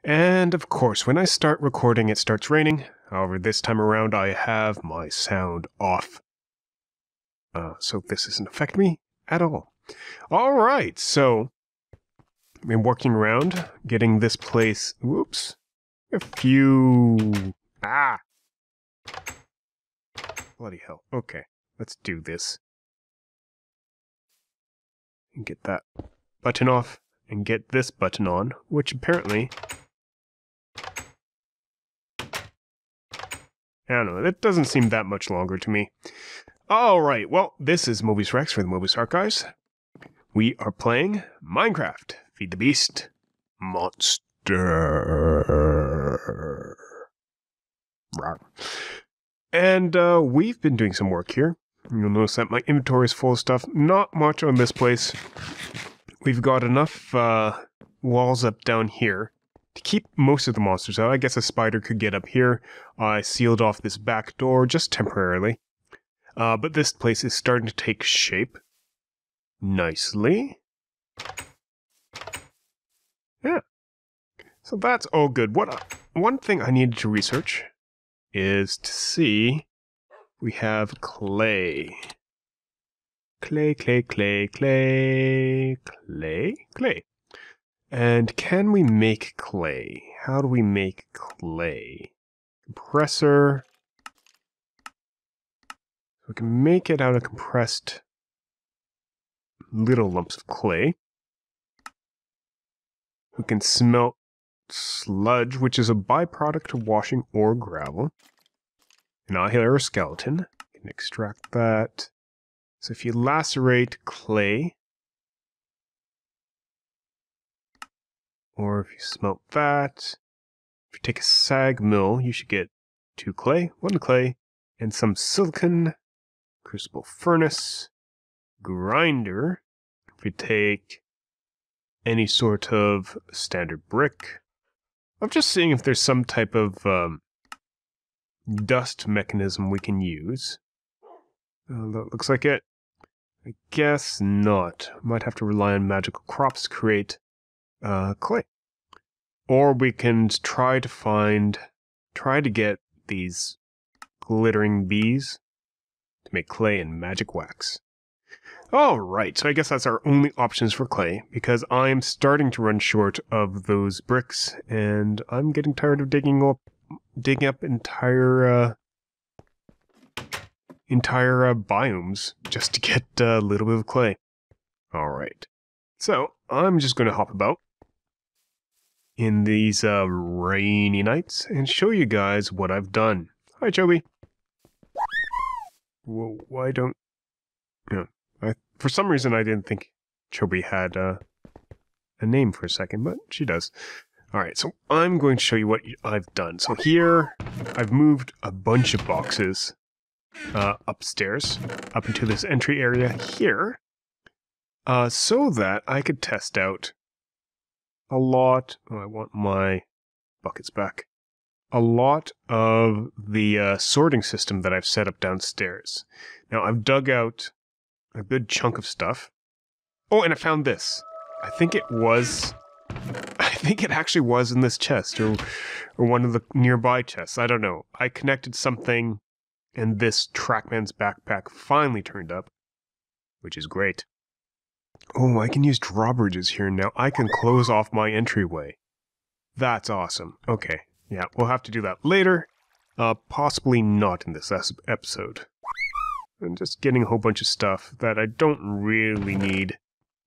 And of course, when I start recording, it starts raining. However, this time around, I have my sound off. So this doesn't affect me at all. Alright, so I've been working around, getting this place, whoops, a few, bloody hell. Okay, let's do this. And get that button off, and get this button on, which apparently, I don't know, it doesn't seem that much longer to me. Alright, well, this is Mobius Rex for the Mobius Archives. We are playing Minecraft, Feed the Beast, Monster. And we've been doing some work here. You'll notice that my inventory is full of stuff. Not much on this place. We've got enough walls up down here to keep most of the monsters out. I guess a spider could get up here. I sealed off this back door just temporarily. But this place is starting to take shape nicely. Yeah. So that's all good. One thing I needed to research is to see we have clay. Clay. And can we make clay? How do we make clay? Compressor. We can make it out of compressed little lumps of clay. We can smelt sludge, which is a byproduct of washing ore gravel. Annihilator skeleton. You can extract that. So if you lacerate clay, or if you smelt that, if you take a sag mill, you should get 2 clay, 1 clay, and some silicon. Crucible furnace, grinder. If we take any sort of standard brick, I'm just seeing if there's some type of dust mechanism we can use. That looks like it. I guess not. Might have to rely on magical crops to create clay. Or we can try to get these glittering bees to make clay and magic wax. Alright, so I guess that's our only options for clay, because I'm starting to run short of those bricks, and I'm getting tired of digging up entire biomes just to get a little bit of clay. Alright, so I'm just going to hop about in these rainy nights and show you guys what I've done. Hi, Joby. Whoa, why don't... Yeah, for some reason I didn't think Chobi had a name for a second, but she does. Alright, so I'm going to show you what I've done. So here, I've moved a bunch of boxes upstairs, up into this entry area here, so that I could test out a lot... Oh, I want my buckets back. A lot of the sorting system that I've set up downstairs. Now, I've dug out a good chunk of stuff. Oh, and I found this. I think it actually was in this chest, or one of the nearby chests. I don't know. I connected something, and this Trackman's backpack finally turned up, which is great. Oh, I can use drawbridges here now. I can close off my entryway. That's awesome. Okay. Yeah, we'll have to do that later. Possibly not in this episode. I'm just getting a whole bunch of stuff that I don't really need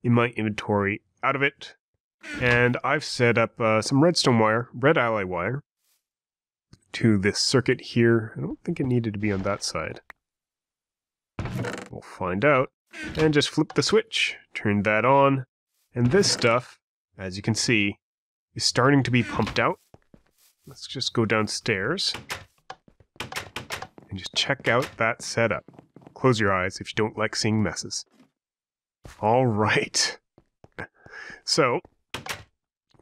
in my inventory out of it. And I've set up some redstone wire, red ally wire, to this circuit here. I don't think it needed to be on that side. We'll find out. And just flip the switch, turn that on, and this stuff, as you can see, is starting to be pumped out. Let's just go downstairs and just check out that setup. Close your eyes if you don't like seeing messes. Alright. So,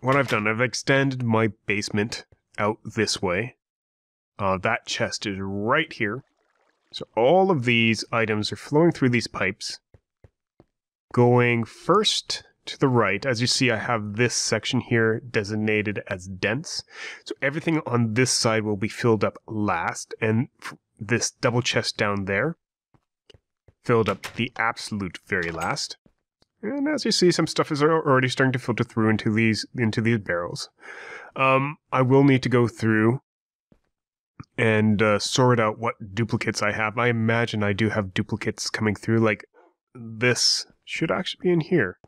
what I've done, I've extended my basement out this way. That chest is right here. So all of these items are flowing through these pipes, going first to the right, as you see, I have this section here designated as dense. So everything on this side will be filled up last, and this double chest down there filled up the absolute very last. And as you see, some stuff is already starting to filter through into these barrels. I will need to go through and sort out what duplicates I have. I imagine I do have duplicates coming through, like this should actually be in here.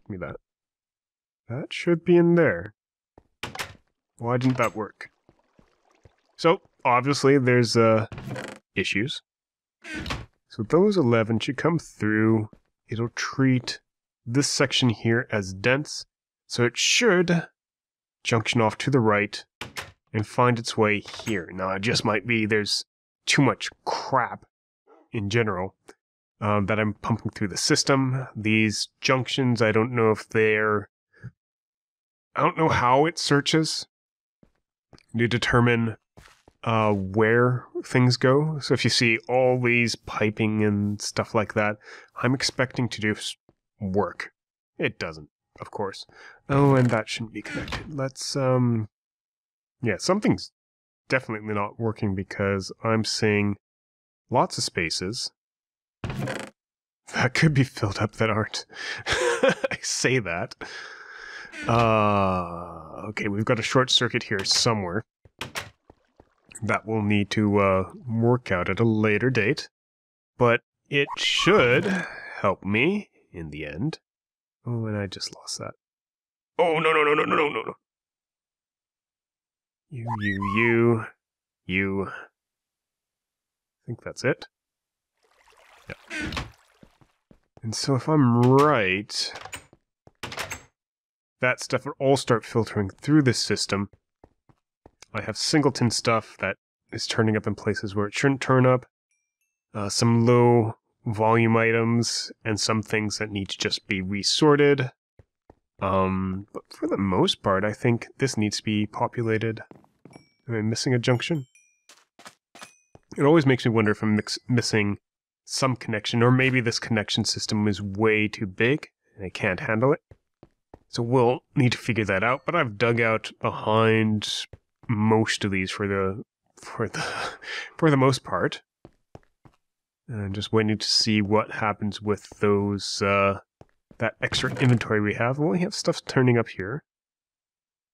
Give me that. That should be in there. Why didn't that work? So, obviously, there's issues. So those 11 should come through. It'll treat this section here as dense. So it should junction off to the right and find its way here. Now, it just might be there's too much crap in general that I'm pumping through the system. These junctions, I don't know if they're... I don't know how it searches to determine where things go. So if you see all these piping and stuff like that, I'm expecting to do work. It doesn't, of course. Oh, and that shouldn't be connected. Let's, yeah, something's definitely not working because I'm seeing lots of spaces that could be filled up that aren't. I say that. Okay, we've got a short circuit here somewhere. That we'll need to work out at a later date. But it should help me in the end. Oh, and I just lost that. Oh, no. You. I think that's it. Yep. And so if I'm right, that stuff will all start filtering through this system. I have singleton stuff that is turning up in places where it shouldn't turn up. Some low volume items and some things that need to just be resorted. But for the most part, I think this needs to be populated. Am I missing a junction? It always makes me wonder if I'm missing some connection, or maybe this connection system is way too big and I can't handle it. So we'll need to figure that out, but I've dug out behind most of these for the most part. And I'm just waiting to see what happens with those that extra inventory we have. Well, we have stuff turning up here.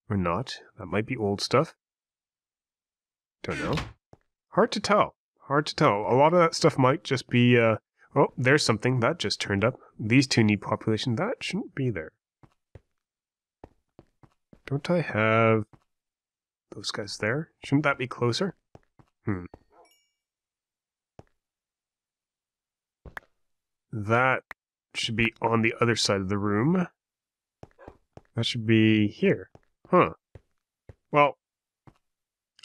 Or not. That might be old stuff. Don't know. Hard to tell. A lot of that stuff might just be, oh, there's something. That just turned up. These two need population. That shouldn't be there. Don't I have those guys there? Shouldn't that be closer? That should be on the other side of the room. That should be here. Huh. Well,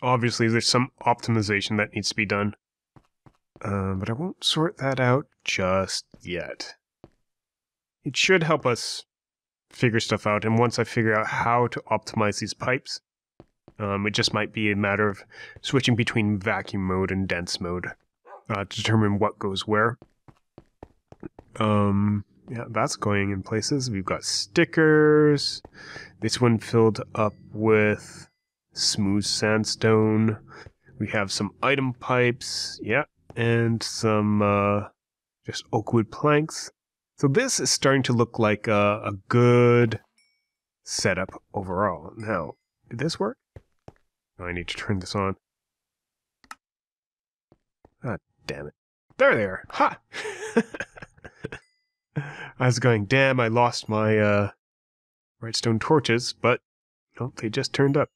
obviously there's some optimization that needs to be done. But I won't sort that out just yet. It should help us figure stuff out, and once I figure out how to optimize these pipes, it just might be a matter of switching between vacuum mode and dense mode to determine what goes where. Yeah, that's going in places. We've got stickers. This one filled up with smooth sandstone. We have some item pipes, yeah, and some just oak wood planks. So this is starting to look like a good setup overall. Now, did this work? Oh, I need to turn this on. Ah, damn it. There they are. Ha! I was going, damn, I lost my redstone torches, but no, they just turned up.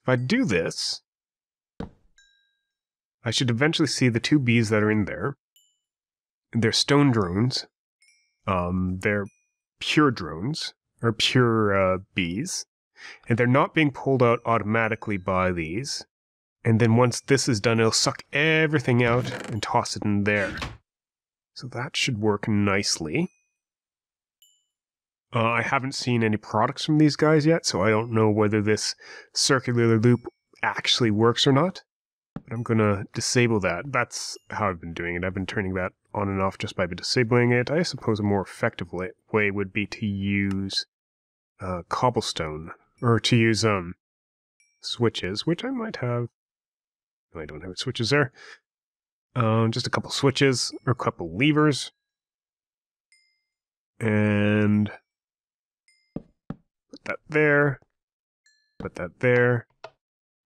If I do this, I should eventually see the two bees that are in there. They're stone drones. They're pure drones, or pure bees. And they're not being pulled out automatically by these. And then once this is done, it'll suck everything out and toss it in there. So that should work nicely. I haven't seen any products from these guys yet, so I don't know whether this circular loop actually works or not. But I'm going to disable that. That's how I've been doing it. I've been turning that on and off just by disabling it. I suppose a more effective way would be to use cobblestone, or to use switches, which I might have. No, I don't have switches there. Just a couple switches, or a couple levers. And put that there. Put that there.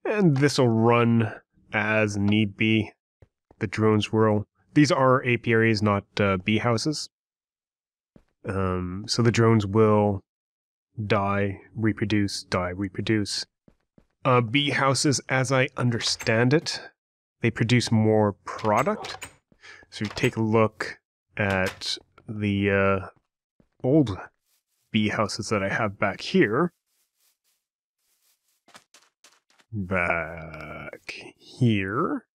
And this will run as need be. The drones will. These are apiaries, not bee houses. So the drones will die, reproduce, die, reproduce. Bee houses, as I understand it, they produce more product. So you take a look at the old bee houses that I have back here. Back here.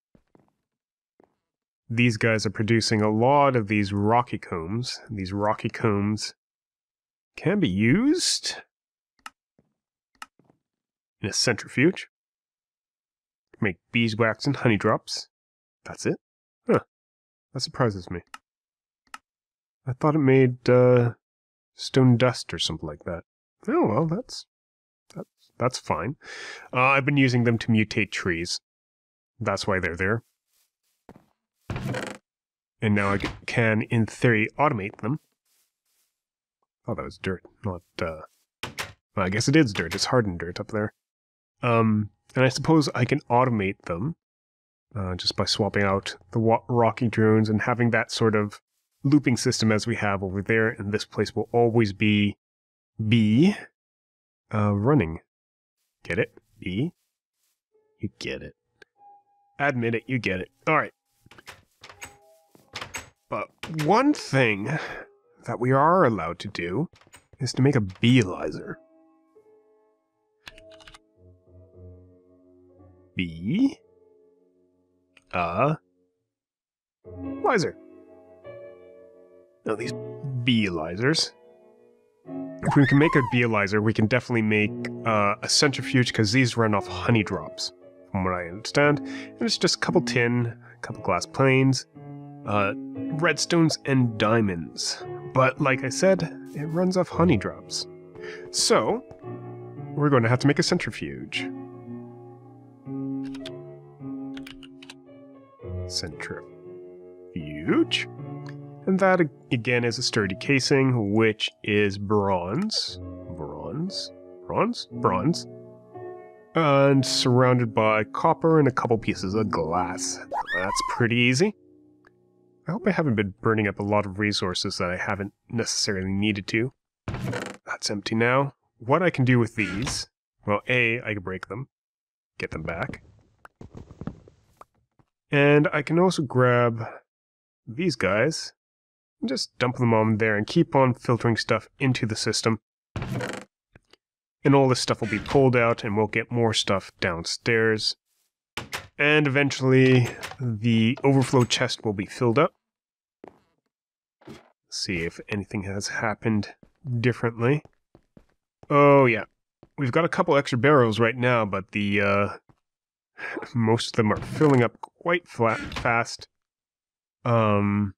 These guys are producing a lot of these rocky combs. These rocky combs can be used in a centrifuge. Make beeswax and honey drops. That's it? Huh. That surprises me. I thought it made stone dust or something like that. Oh well, that's fine. I've been using them to mutate trees. That's why they're there. And now I can, in theory, automate them. Oh, that was dirt, not, well, I guess it is dirt. It's hardened dirt up there. And I suppose I can automate them just by swapping out the rocky drones and having that sort of looping system as we have over there. And this place will always be running. Get it? B? You get it. Admit it, you get it. Alright. But one thing that we are allowed to do is to make a beealyzer. Lyzer. Now these beealizers. If we can make a beealyzer, we can definitely make a centrifuge because these run off honey drops, from what I understand. And it's just a couple tin, a couple glass planes, redstones and diamonds. But like I said, it runs off honey drops. So, we're going to have to make a centrifuge. Centrifuge. And that, again, is a sturdy casing, which is bronze. Bronze. And surrounded by copper and a couple pieces of glass. That's pretty easy. I hope I haven't been burning up a lot of resources that I haven't necessarily needed to. That's empty now. What I can do with these... Well, A, I can break them. Get them back. And I can also grab these guys and just dump them on there and keep on filtering stuff into the system. And all this stuff will be pulled out and we'll get more stuff downstairs. And eventually the overflow chest will be filled up. See if anything has happened differently. Oh yeah, we've got a couple extra barrels right now, but the most of them are filling up quite fast. We'll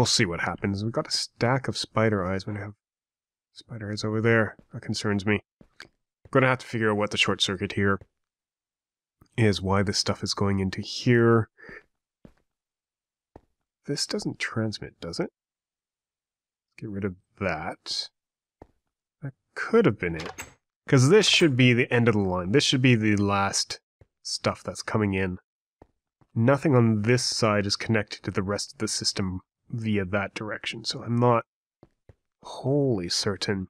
see what happens. We've got a stack of spider eyes. We have spider eyes over there. That concerns me. I'm gonna have to figure out what the short circuit here is, why this stuff is going into here. This doesn't transmit, does it? Get rid of that. That could have been it. Because this should be the end of the line. This should be the last stuff that's coming in. Nothing on this side is connected to the rest of the system via that direction, so I'm not wholly certain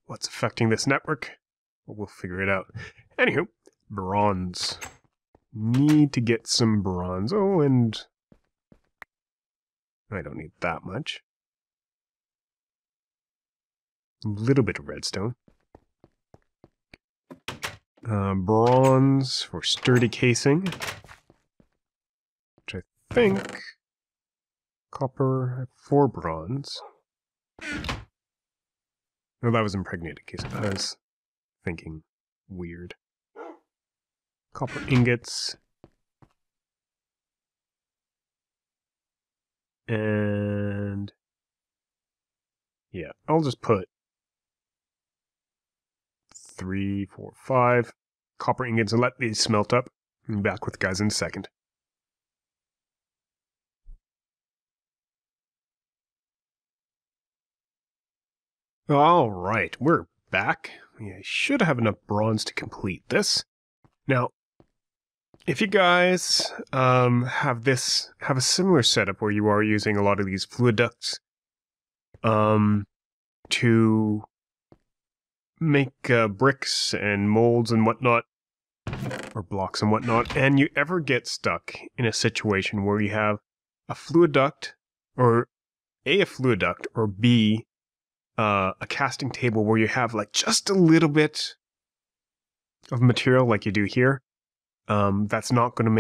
what's affecting this network. But we'll figure it out. Anywho, bronze. Need to get some bronze. Oh, and I don't need that much. A little bit of redstone. Bronze for sturdy casing. Which I think... Copper, I have 4 bronze. No, that was impregnated casing. I was thinking weird. Copper ingots. And yeah, I'll just put 3, 4, 5 copper ingots and let these smelt up. I'm back with guys in a second. All right, we're back. I should have enough bronze to complete this. Now, if you guys have a similar setup where you are using a lot of these fluid ducts to make bricks and molds and whatnot, or blocks and whatnot, and you ever get stuck in a situation where you have a fluid duct, or A, fluid duct, or B, a casting table where you have like just a little bit of material like you do here, that's not going to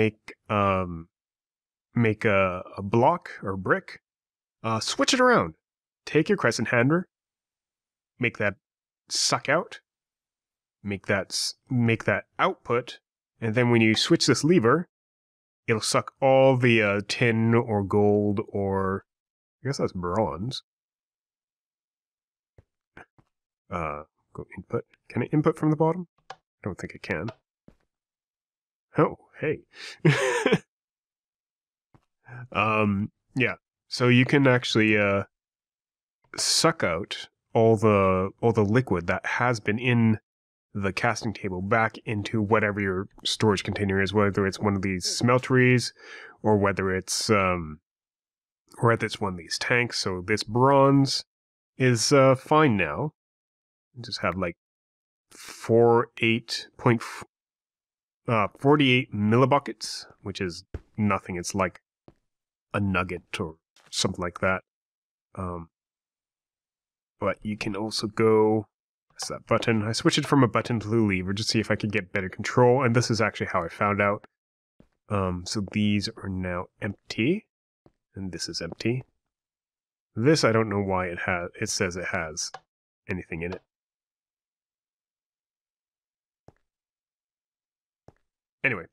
make a block or brick, switch it around. Take your crescent hander, make that suck out, make that output, and then when you switch this lever, it'll suck all the tin or gold, or I guess that's bronze. Go input. Can I input from the bottom? I don't think I can. Oh, hey. Yeah. So you can actually suck out all the liquid that has been in the casting table back into whatever your storage container is, whether it's one of these smelteries or whether it's one of these tanks. So this bronze is fine now. Just have like 48 millibuckets, which is nothing. It's like a nugget or something like that. But you can also go, that's that button. I switched it from a button to a lever just to see if I could get better control, and this is actually how I found out. So these are now empty, and this is empty. This, I don't know why it says it has anything in it. Anyway,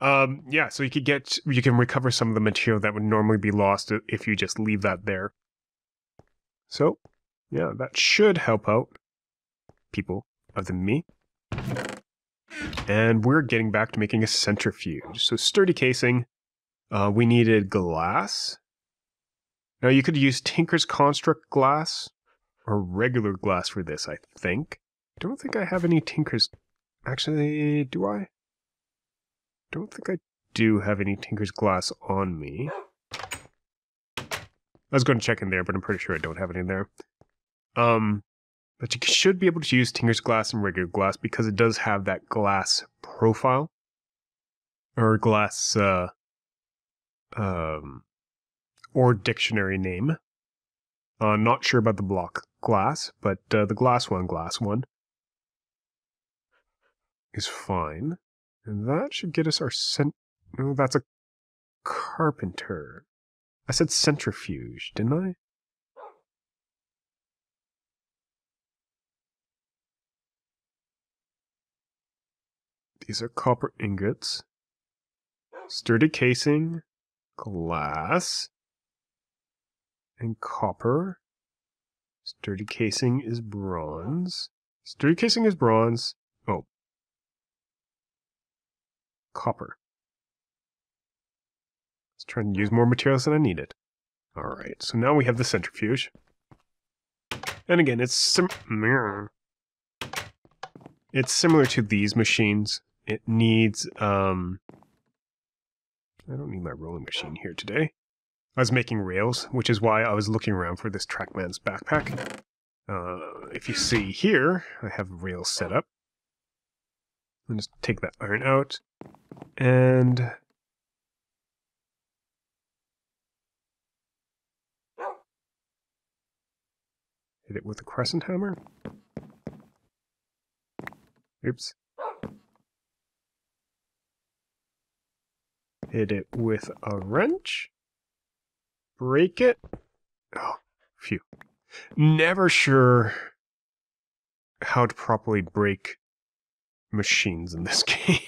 yeah, so you can recover some of the material that would normally be lost if you just leave that there. So, yeah, that should help out people other than me. And we're getting back to making a centrifuge. So sturdy casing, we needed glass. Now you could use Tinker's Construct glass or regular glass for this, I think. I don't think I have any Tinker's... Actually, do I? Don't think I do have any Tinker's glass on me. I was going to check in there, but I'm pretty sure I don't have any there. But you should be able to use Tinker's glass and regular glass because it does have that glass profile. Or glass, or dictionary name. Not sure about the block glass, but the glass one is fine. And that should get us our no, that's a carpenter. I said centrifuge, didn't I? These are copper ingots. Sturdy casing, glass, and copper. Sturdy casing is bronze. Sturdy casing is bronze. Oh. Copper. Let's try and use more materials than I needed. Alright, so now we have the centrifuge. And again, it's similar to these machines. It needs, I don't need my rolling machine here today. I was making rails, which is why I was looking around for this Trackman's backpack. If you see here, I have rails set up. I'll just take that iron out, and hit it with a crescent hammer. Oops. Hit it with a wrench. Break it. Oh, phew. Never sure how to properly break machines in this game.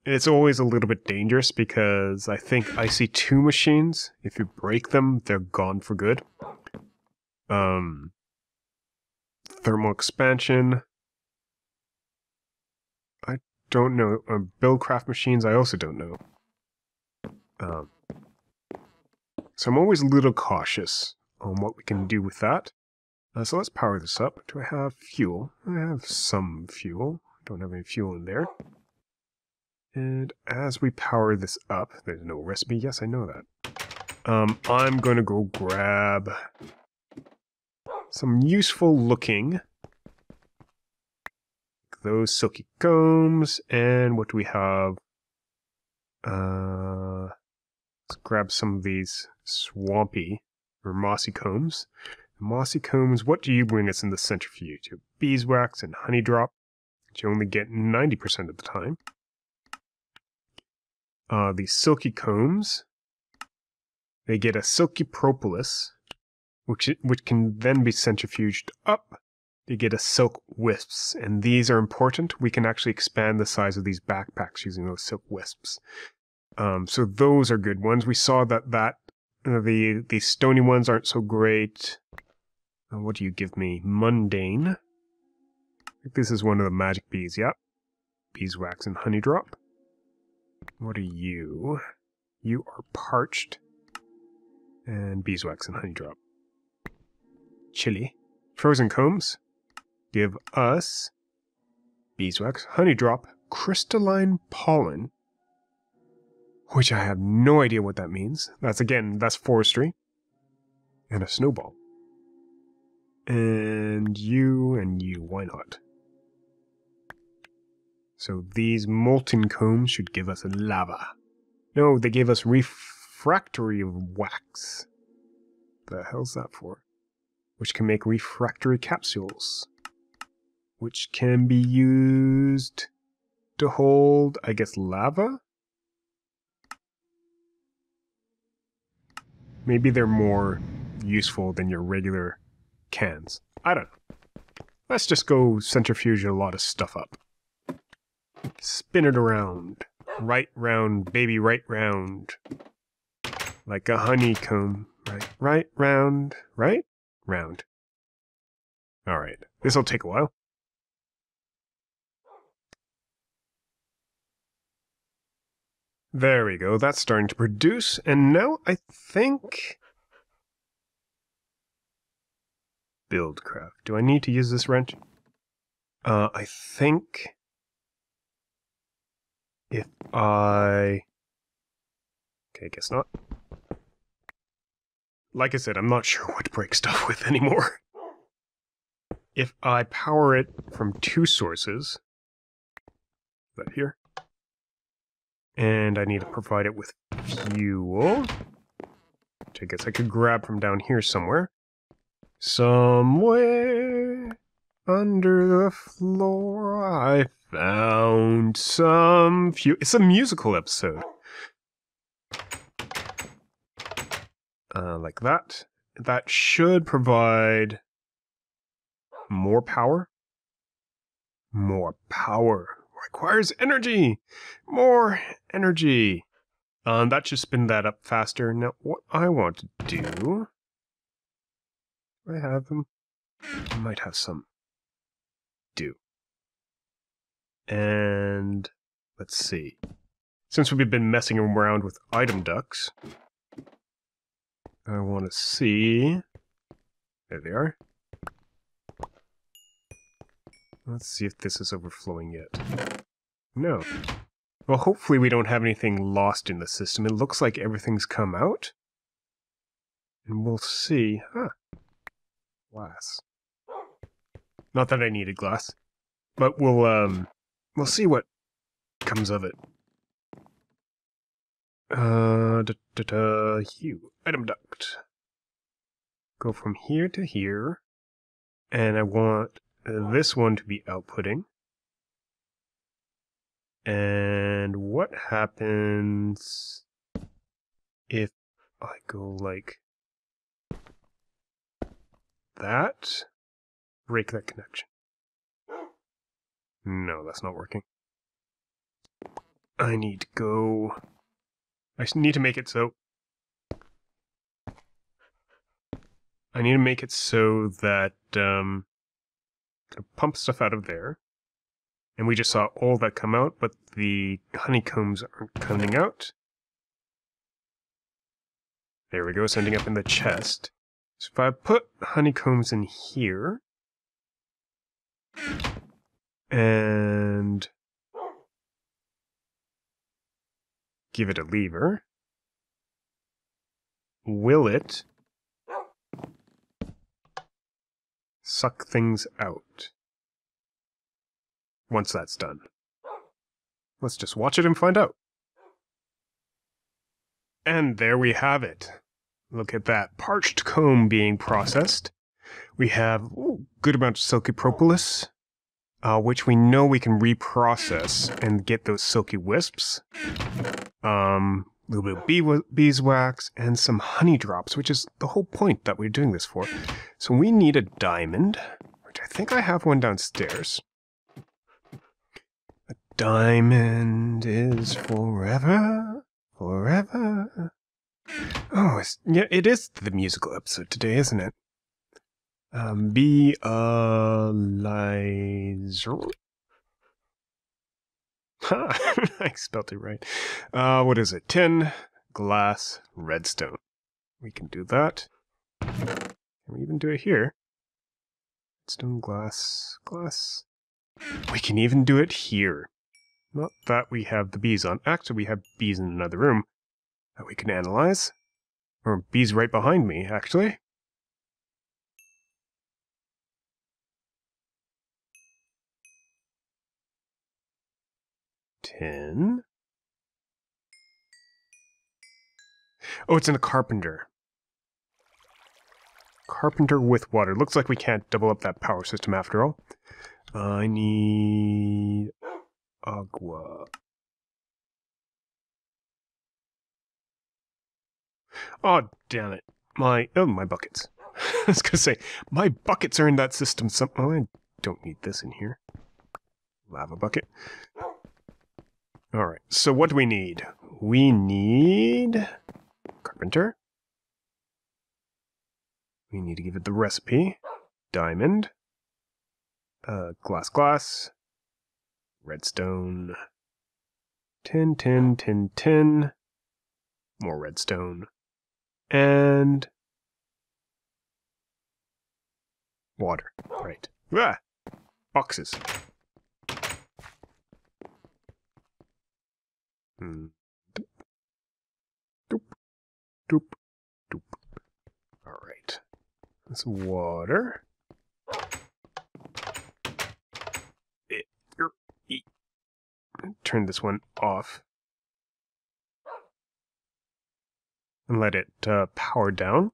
It's always a little bit dangerous because I think I see two machines. If you break them, they're gone for good. Thermal expansion. I don't know. Buildcraft machines, I also don't know. So I'm always a little cautious on what we can do with that. So let's power this up. Do I have fuel? I have some fuel. Don't have any fuel in there. And as we power this up, there's no recipe. Yes, I know that. I'm going to go grab some useful looking, those silky combs, and what do we have? Let's grab some of these swampy or mossy combs. Mossy combs, what do you bring us in the centrifuge? You have beeswax and honey drop, which you only get 90% of the time. These silky combs, they get a silky propolis, which can then be centrifuged up. You get a silk wisps, and these are important. We can actually expand the size of these backpacks using those silk wisps. So those are good ones. We saw that the stony ones aren't so great. What do you give me? Mundane. I think this is one of the magic bees. Yep. Beeswax and honey drop. What are you? You are parched. And beeswax and honey drop. Chili. Frozen combs. Give us beeswax, honey drop, crystalline pollen, which I have no idea what that means. That's forestry. And a snowball. And you, why not? So these molten combs should give us lava. No, they gave us refractory wax. The hell's that for? Which can make refractory capsules. Which can be used to hold, I guess, lava? Maybe they're more useful than your regular cans. I don't know. Let's just go centrifuge a lot of stuff up. Spin it around. Right round, baby, right round. Like a honeycomb. Right round, right? Round. Alright, this'll take a while. There we go, that's starting to produce, and now I think... Buildcraft. Do I need to use this wrench? I think... If I... Okay, guess not. Like I said, I'm not sure what to break stuff with anymore. If I power it from two sources... Right here. And I need to provide it with fuel. Which I guess I could grab from down here somewhere. Somewhere under the floor I found some fuel. It's a musical episode. Like that. That should provide more power. More power. Requires energy! More energy! That should spin that up faster. Now, what I want to do... Do I have them? I might have some. Do. And... let's see. Since we've been messing around with item ducts, I want to see... There they are. Let's see if this is overflowing yet. No. Well, hopefully we don't have anything lost in the system. It looks like everything's come out. And we'll see. Huh. Glass. Not that I needed glass. But we'll see what comes of it. Hue. Item duct. Go from here to here. And I want this one to be outputting. And what happens if I go like that? Break that connection. No, that's not working. I need to go... I need to make it so... I need to make it so that... pump stuff out of there. And we just saw all that come out, but the honeycombs aren't coming out. There we go, sending up in the chest. So if I put honeycombs in here... and... give it a lever... will it... suck things out? Once that's done. Let's just watch it and find out. And there we have it. Look at that. Parched comb being processed. We have a good amount of silky propolis, which we know we can reprocess and get those silky wisps. A little bit of beeswax and some honey drops, which is the whole point that we're doing this for. So we need a diamond, which I think I have one downstairs. A diamond is forever, forever. Oh, yeah, it is the musical episode today, isn't it? Beealyzation. Ha! I spelled it right. What is it? Tin, glass, redstone. We can do that. Can we even do it here? Redstone, glass, glass. We can even do it here. Not that we have the bees on. Actually, we have bees in another room that we can analyze. Or bees right behind me, actually. Tin. Oh, it's in a carpenter. Carpenter with water. Looks like we can't double up that power system after all. I need... agua. Oh, damn it. My buckets. I was gonna say, my buckets are in that system. Oh, I don't need this in here. Lava bucket. Alright, so what do we need? We need... carpenter. We need to give it the recipe. Diamond. Glass. Redstone. Tin. More redstone. And... water. Right. Ah! Boxes. Doop. Alright. That's water. Turn this one off. And let it power down.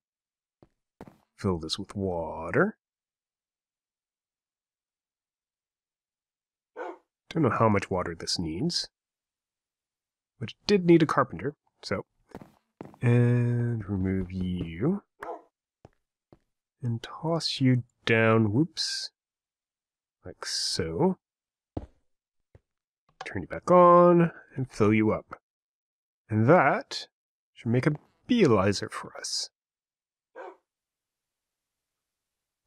Fill this with water. Don't know how much water this needs. But it did need a carpenter, so. And remove you. And toss you down, whoops. Like so. Turn you back on, and fill you up. And that should make a beealyzer for us.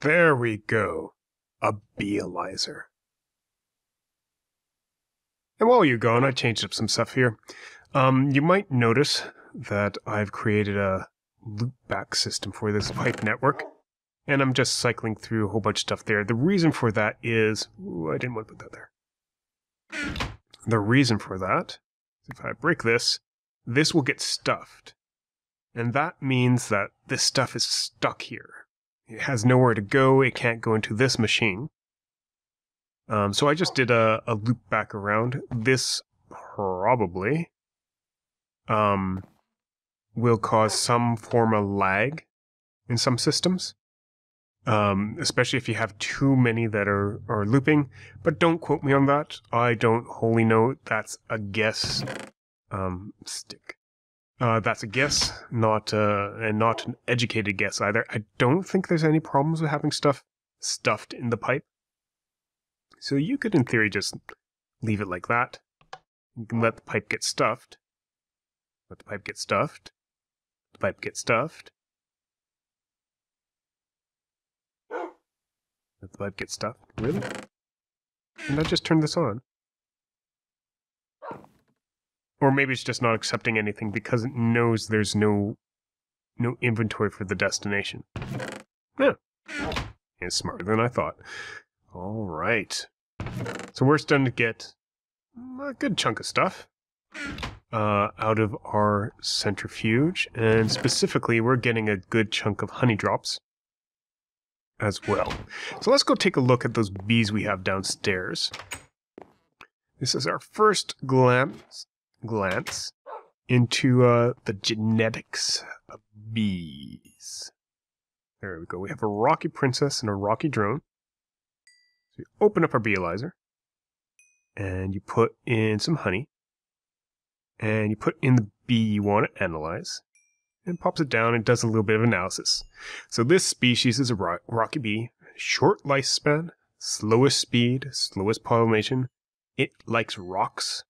There we go. A beealyzer. And while you're gone, I changed up some stuff here. You might notice that I've created a loopback system for this pipe network. And I'm just cycling through a whole bunch of stuff there. The reason for that is... ooh, I didn't want to put that there. The reason for that, if I break this, this will get stuffed. And that means that this stuff is stuck here. It has nowhere to go, it can't go into this machine. So I just did a loop back around. This probably will cause some form of lag in some systems. Especially if you have too many that are looping. But don't quote me on that. I don't wholly know. That's a guess. Stick. That's a guess, not an educated guess either. I don't think there's any problems with having stuff stuffed in the pipe. So you could, in theory, just leave it like that. You can let the pipe get stuffed. Let the pipe get stuffed. The pipe get stuffed. Let the pipe get stuffed. Really? Didn't I just turn this on? Or maybe it's just not accepting anything because it knows there's no inventory for the destination. Yeah. It's smarter than I thought. Alright. So we're starting to get a good chunk of stuff out of our centrifuge, and specifically we're getting a good chunk of honey drops as well. So let's go take a look at those bees we have downstairs. This is our first glance into the genetics of bees. There we go. We have a rocky princess and a rocky drone. So you open up our Beealyzer, and you put in some honey, and you put in the bee you want to analyze, and pops it down and does a little bit of analysis. So this species is a rocky bee, short lifespan, slowest speed, slowest pollination. It likes rocks.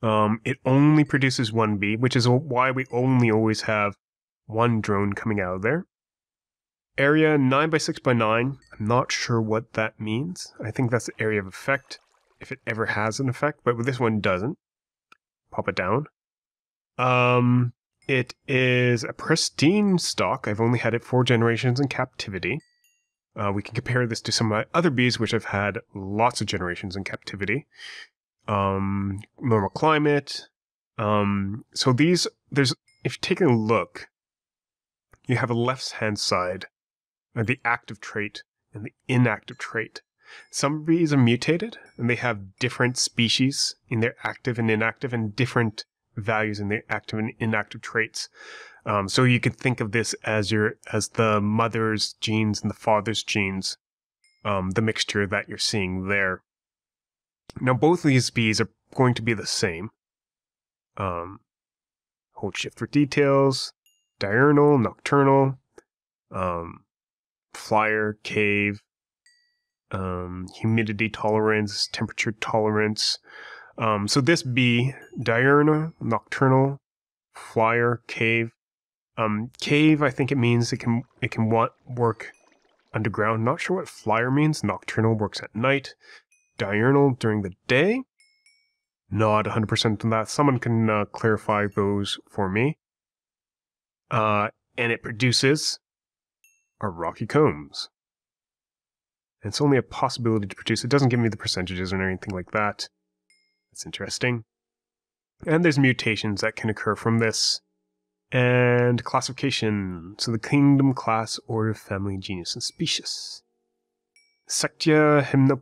It only produces one bee, which is why we only always have one drone coming out of there. Area 9 by 6 by 9. I'm not sure what that means. I think that's the area of effect, if it ever has an effect, but this one doesn't. Pop it down. It is a pristine stock. I've only had it 4 generations in captivity. We can compare this to some of my other bees, which I've had lots of generations in captivity. Normal climate. So these, if you're taking a look, you have a left-hand side, the active trait and the inactive trait. Some bees are mutated, and they have different species in their active and inactive, and different values in their active and inactive traits. So you can think of this as the mother's genes and the father's genes, the mixture that you're seeing there. Now both of these bees are going to be the same. Hold shift for details, diurnal, nocturnal, flyer, cave, humidity tolerance, temperature tolerance. So this bee, diurnal, nocturnal, flyer, cave. Cave, I think it means it can work underground. Not sure what flyer means. Nocturnal works at night. Diurnal during the day. Not 100% on that. Someone can clarify those for me. And it produces our rocky combs. And it's only a possibility to produce. It doesn't give me the percentages or anything like that. That's interesting. And there's mutations that can occur from this. And classification. So the kingdom, class, order, family, genus, and species. Sectia, hymno,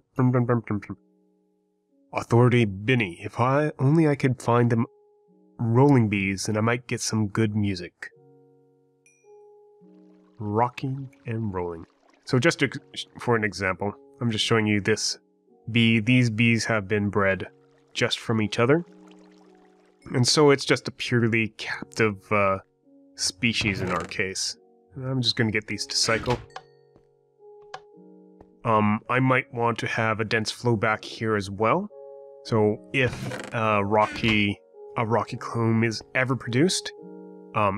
authority, Binny. If only I could find them rolling bees, then I might get some good music. Rocking and rolling. So just for an example, I'm just showing you this bee. These bees have been bred just from each other. And so it's just a purely captive species in our case. I'm just going to get these to cycle. I might want to have a dense flow back here as well. So if a rocky comb is ever produced,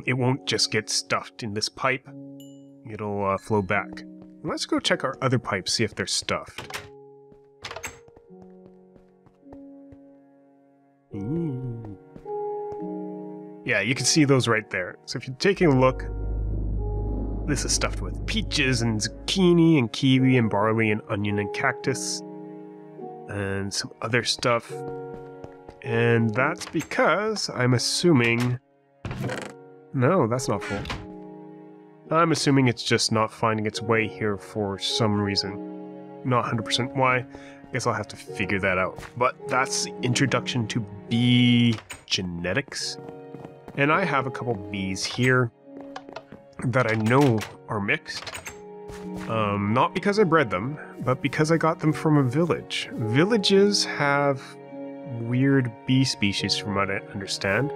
it won't just get stuffed in this pipe. It'll flow back. Let's go check our other pipes, see if they're stuffed. Yeah, you can see those right there. So if you're taking a look, this is stuffed with peaches and zucchini and kiwi and barley and onion and cactus and some other stuff. And that's because I'm assuming... No, that's not full. I'm assuming it's just not finding its way here for some reason. Not 100% why. I guess I'll have to figure that out. But that's the introduction to bee genetics. And I have a couple bees here that I know are mixed. Not because I bred them, but because I got them from a village. Villages have weird bee species from what I understand.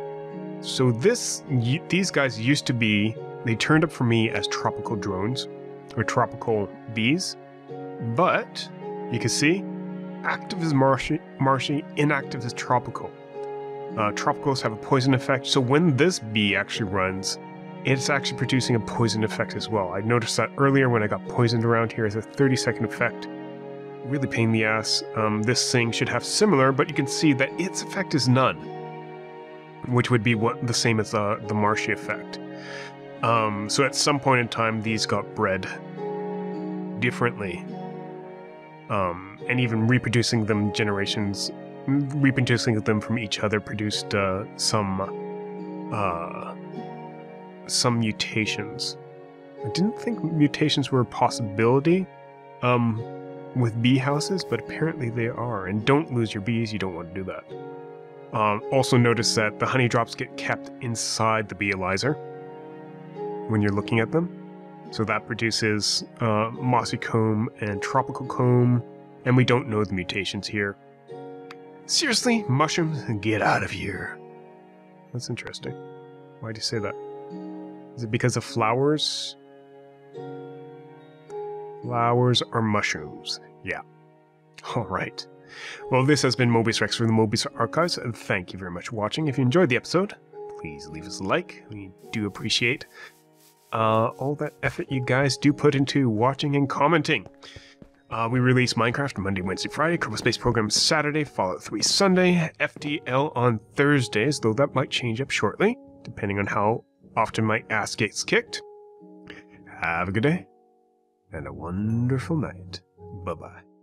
So these guys used to be, they turned up for me as tropical drones, or tropical bees. But, you can see, active as marshy, inactive as tropical. Tropicals have a poison effect, so when this bee actually runs, it's actually producing a poison effect as well. I noticed that earlier when I got poisoned around here as a 30-second effect. Really pain in the ass. This thing should have similar, but you can see that its effect is none, which would be the same as the marshy effect. So at some point in time, these got bred differently, and even reproducing them from each other produced some mutations. I didn't think mutations were a possibility with bee houses, but apparently they are. And don't lose your bees, you don't want to do that. Also notice that the honey drops get kept inside the Beealyzer when you're looking at them. So that produces mossy comb and tropical comb, and we don't know the mutations here. Seriously, mushrooms, get out of here. That's interesting. Why'd you say that? Is it because of flowers? Flowers are mushrooms. Yeah. Alright. Well, this has been Mobius Rex from the Mobius Archives, and thank you very much for watching. If you enjoyed the episode, please leave us a like. We do appreciate all that effort you guys do put into watching and commenting. We release Minecraft Monday, Wednesday, Friday, Kerbal Space Program Saturday, Fallout 3 Sunday, FTL on Thursdays, though that might change up shortly, depending on how often my ass gets kicked. Have a good day, and a wonderful night. Bye-bye.